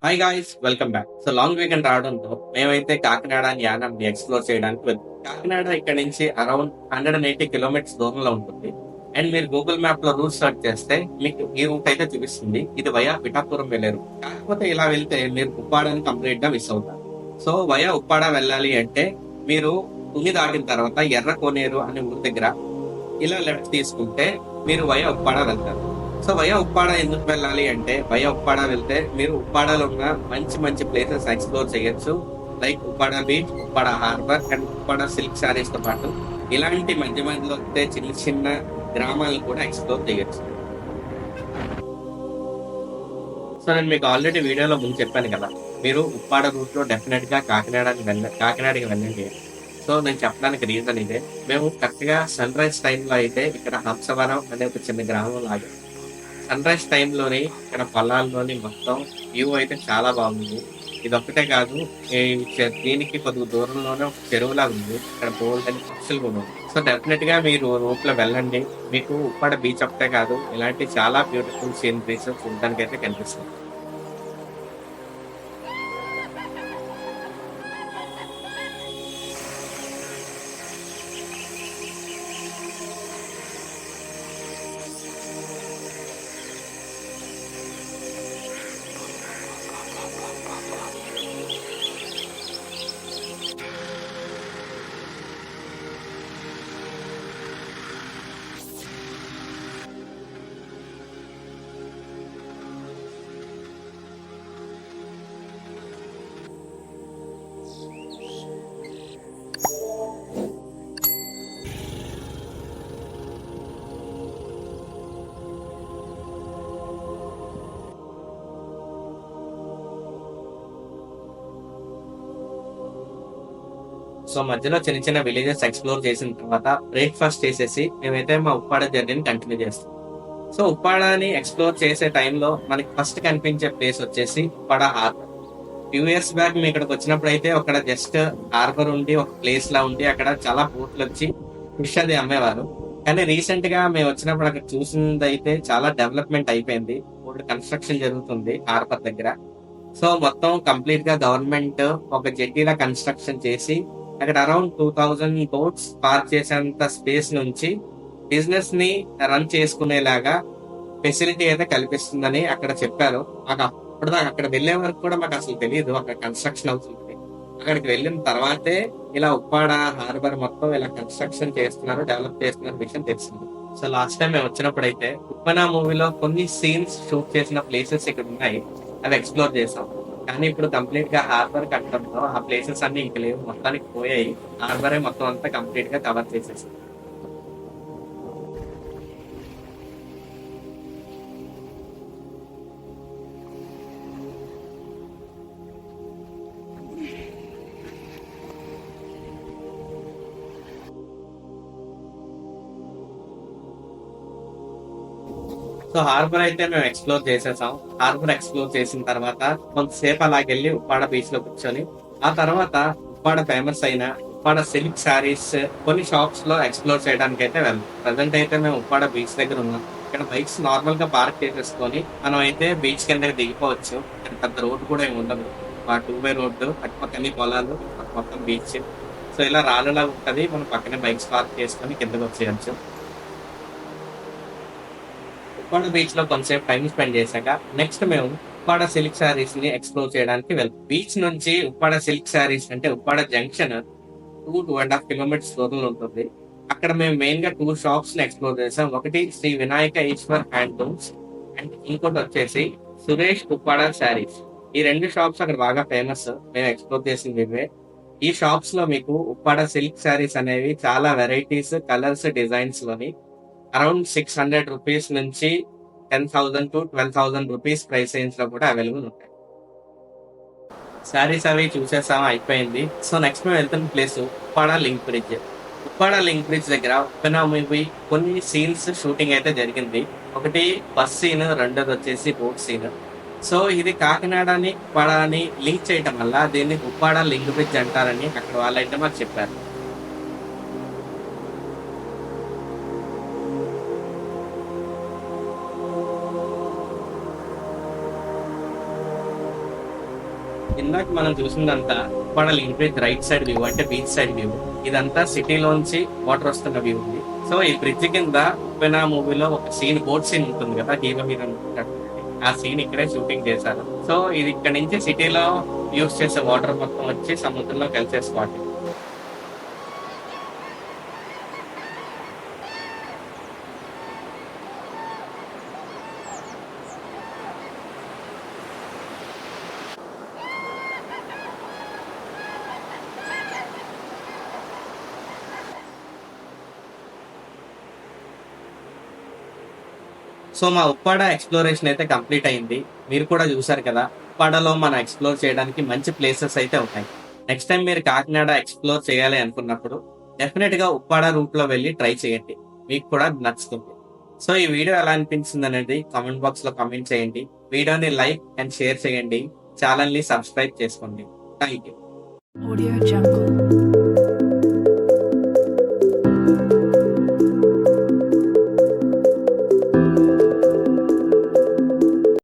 Hi guys, welcome back. So long weekend రావడంతో మేమైతే Kakinada and యానాంని explore చేయడానికి వెళ్తాం. కాకినాడ ఇక్కడ నుంచి అరౌండ్ 180 కిలోమీటర్స్ దూరంలో ఉంటుంది. అండ్ మీరు గూగుల్ మ్యాప్ లో రూట్ సెర్చ్ చేస్తే మీకు ఈ రూట్ అయితే చూపిస్తుంది. ఇది వయా పిఠాపురం వెళ్ళే రూట్. కాకపోతే ఇలా వెళ్తే మీరు ఉప్పాడని కంప్లీట్ గా మిస్ అవుతారు. సో వయా ఉప్పాడ వెళ్ళాలి అంటే మీరు తుని దాటిన తర్వాత ఎర్ర కోనేరు అనే ఊరి దగ్గర ఇలా లెఫ్ట్ తీసుకుంటే మీరు వయా ఉప్పాడ వెళ్తారు. సో వయా ఉప్పాడ ఎందుకు వెళ్ళాలి అంటే వయా ఉప్పాడ వెళ్తే మీరు ఉప్పాడలో ఉన్న మంచి మంచి ప్లేసెస్ ఎక్స్ప్లోర్ చేయొచ్చు. Like Uppada beach, Uppada harbour and Uppada silk saris తో పాటు ఇలాంటి మధ్య మధ్యలో ఉండే చిన్న చిన్న గ్రామాలను కూడా ఎక్స్ప్లోర్ చేయొచ్చు. సో నేను మీకు ఆల్రెడీ వీడియోలో ముందు చెప్పాను కదా, మీరు ఉప్పాడ రూట్ లో డెఫినెట్ గా కాకినాడకి వెళ్ళండి. సో నేను చెప్పడానికి రీజన్ ఇదే. మేము కరెక్ట్ గా సన్ రైజ్ టైంలో అయితే ఇక్కడ హంసవరం అనే ఒక చిన్న గ్రామం లాగా సన్ రైజ్ టైంలోని ఇక్కడ పొలాల్లోని మొత్తం వ్యూ అయితే చాలా బాగుంది. ఇది ఒక్కటే కాదు, ఈ దీనికి కొద్దిగా దూరంలోనే ఒక చెరువులా ఉంది. ఇక్కడ బోల్డ్ అని పక్షులు కూడా ఉంది. సో డెఫినెట్ గా మీరు రూట్ లో వెళ్ళండి. మీకు ఉప్పాడ బీచ్ ఒకటే కాదు, ఇలాంటి చాలా బ్యూటిఫుల్ సీనరీస్ చూడడానికి అయితే కనిపిస్తుంది. సో మధ్యలో చిన్న చిన్న విలేజెస్ ఎక్స్ప్లోర్ చేసిన తర్వాత బ్రేక్ఫాస్ట్ చేసేసి మేమైతే మా ఉప్పాడ జర్నీని కంటిన్యూ చేస్తాం. సో ఉప్పాడని ఎక్స్ప్లోర్ చేసే టైంలో మనకి ఫస్ట్ కనిపించే ప్లేస్ వచ్చేసి Uppada harbour. Few years back మేము ఇక్కడికి వచ్చినప్పుడు అయితే అక్కడ జస్ట్ హార్బర్ ఉండి ఒక ప్లేస్ లా ఉండి అక్కడ చాలా బోట్లు వచ్చి ఫిష్ అది అమ్మేవారు. కానీ రీసెంట్ గా మేము వచ్చినప్పుడు అక్కడ చూసింది అయితే చాలా డెవలప్మెంట్ అయిపోయింది. ఓల్డ్ కన్స్ట్రక్షన్ జరుగుతుంది హార్బర్ దగ్గర. సో మొత్తం కంప్లీట్ గా గవర్నమెంట్ ఒక జెట్టీలా కన్స్ట్రక్షన్ చేసి అక్కడ అరౌండ్ 2000 బోట్స్ పార్క్ చేసేంత స్పేస్ నుంచి బిజినెస్ ని రన్ చేసుకునేలాగా ఫెసిలిటీ అయితే కల్పిస్తుందని అక్కడ చెప్పారు. మాకు అప్పటిదాకా అక్కడ వెళ్లే వరకు కూడా మాకు అసలు తెలియదు అక్కడ కన్స్ట్రక్షన్ అవుతుంది. అక్కడికి వెళ్ళిన తర్వాతే ఇలా ఉప్పాడ హార్బర్ మొత్తం ఇలా కన్స్ట్రక్షన్ చేస్తున్నారు, డెవలప్ చేస్తున్నారు విషయం తెలిసింది. సో లాస్ట్ టైం మేము వచ్చినప్పుడు అయితే ఉప్పన మూవీలో కొన్ని సీన్స్ షూట్ చేసిన ప్లేసెస్ ఇక్కడ ఉన్నాయి, అవి ఎక్స్ప్లోర్ చేసాం. కానీ ఇప్పుడు కంప్లీట్ గా హార్బర్ కట్టడంతో ఆ ప్లేసెస్ అన్ని ఇంక లేవు, మొత్తానికి పోయాయి. హార్బరే మొత్తం అంతా కంప్లీట్ గా కవర్ చేసేసి. సో హార్బర్ అయితే మేము ఎక్స్ప్లోర్ చేసేసాం. హార్బర్ ఎక్స్ప్లోర్ చేసిన తర్వాత కొంతసేపు అలాగెళ్ళి ఉప్పాడ బీచ్ లో కూర్చొని ఆ తర్వాత ఉప్పాడ ఫేమస్ అయిన ఉప్పాడ సిల్క్ శారీస్ కొన్ని షాప్స్ లో ఎక్స్ప్లోర్ చేయడానికి అయితే వెళ్ళాం. ప్రజెంట్ అయితే మేము ఉప్పాడ బీచ్ దగ్గర ఉన్నాం. ఇక్కడ బైక్స్ నార్మల్ గా పార్క్ చేసేసుకొని మనం అయితే బీచ్ కిందకి దిగిపోవచ్చు. ఇక్కడ పెద్ద రోడ్డు కూడా ఏమి ఉండదు, ఆ 2 బై రోడ్డు, అటుపక్కని పొలాలు, అటు మొత్తం బీచ్. సో ఇలా రాళ్ళలా ఉంటది, మనం పక్కనే బైక్స్ పార్క్ చేసుకొని కిందకి వచ్చేయచ్చు. ఉప్పాడ బీచ్ లో కొంతసేపు టైం స్పెండ్ చేశాక నెక్స్ట్ మేము ఉప్పాడ సిల్క్ శారీస్ ని ఎక్స్ప్లోర్ చేయడానికి వెళ్తాం. బీచ్ నుంచి ఉప్పాడ సిల్క్ శారీస్ అంటే ఉప్పాడ జంక్షన్ 2-2.5 కిలోమీటర్స్ దూరంలో ఉంటుంది. అక్కడ మేము మెయిన్ గా 2 షాప్స్ ని ఎక్స్ప్లోర్ చేసాం. ఒకటి శ్రీ వినాయక ఈశ్వర్ హ్యాండ్లూమ్స్ అండ్ ఇంకోటి వచ్చేసి సురేష్ ఉప్పాడ శారీస్. ఈ 2 షాప్స్ అక్కడ బాగా ఫేమస్, మేము ఎక్స్ప్లోర్ చేసింది ఇవే. ఈ షాప్స్ లో మీకు ఉప్పాడ సిల్క్ శారీస్ అనేవి చాలా వెరైటీస్, కలర్స్, డిజైన్స్ లోని అరౌండ్ 600 రూపీస్ నుంచి 10,000 to 12,000 రూపీస్ ప్రైస్ రేంజ్ లో కూడా అవైలబుల్ ఉంటాయి. శారీస్ అవి చూసేసాం, అయిపోయింది. సో నెక్స్ట్ మేము వెళ్తున్న place Uppada link bridge. Uppada link bridge దగ్గర ఉప్పెన మూవీ కొన్ని సీన్స్ షూటింగ్ అయితే జరిగింది. ఒకటి బస్ సీన్, రెండోది వచ్చేసి బోట్ సీన్. సో ఇది కాకినాడని ఉప్పాడని లింక్ చేయటం వల్ల దీన్ని ఉప్పాడ లింక్ బ్రిడ్జ్ అంటారని అక్కడ వాళ్ళైతే మాకు చెప్పారు. ఇందాక మనం చూసిందంతా Uppada link bridge right side view అంటే బీచ్ సైడ్ వ్యూ. ఇదంతా సిటీలోంచి వాటర్ వస్తున్న వ్యూ ఉంది. సో ఈ బ్రిడ్జ్ కింద ఉప్పెన మూవీలో ఒక సీన్, బోట్ సీన్ ఉంటుంది కదా, హీరో హీరోయిన్ ఆ సీన్ ఇక్కడే షూటింగ్ చేశారు. సో ఇది ఇక్కడ నుంచి సిటీలో యూస్ చేసే వాటర్ మొత్తం వచ్చి సముద్రంలో కలిసే స్పాట్. సో మా ఉప్పాడ ఎక్స్ప్లోరేషన్ అయితే కంప్లీట్ అయింది. మీరు కూడా చూసారు కదా, ఉప్పాడలో మనం ఎక్స్ప్లోర్ చేయడానికి మంచి ప్లేసెస్ అయితే ఉన్నాయి. నెక్స్ట్ టైం మీరు కాకినాడ ఎక్స్ప్లోర్ చేయాలి అనుకున్నప్పుడు డెఫినెట్ గా ఉప్పాడ రూట్ లో వెళ్ళి ట్రై చేయండి, మీకు కూడా నచ్చుతుంది. సో ఈ వీడియో ఎలా అనిపించింది అనేది కామెంట్ బాక్స్ లో కామెంట్ చేయండి. వీడియోని లైక్ అండ్ షేర్ చేయండి. ఛానల్ ని సబ్స్క్రైబ్ చేసుకోండి. Thank you. Audio Jungle.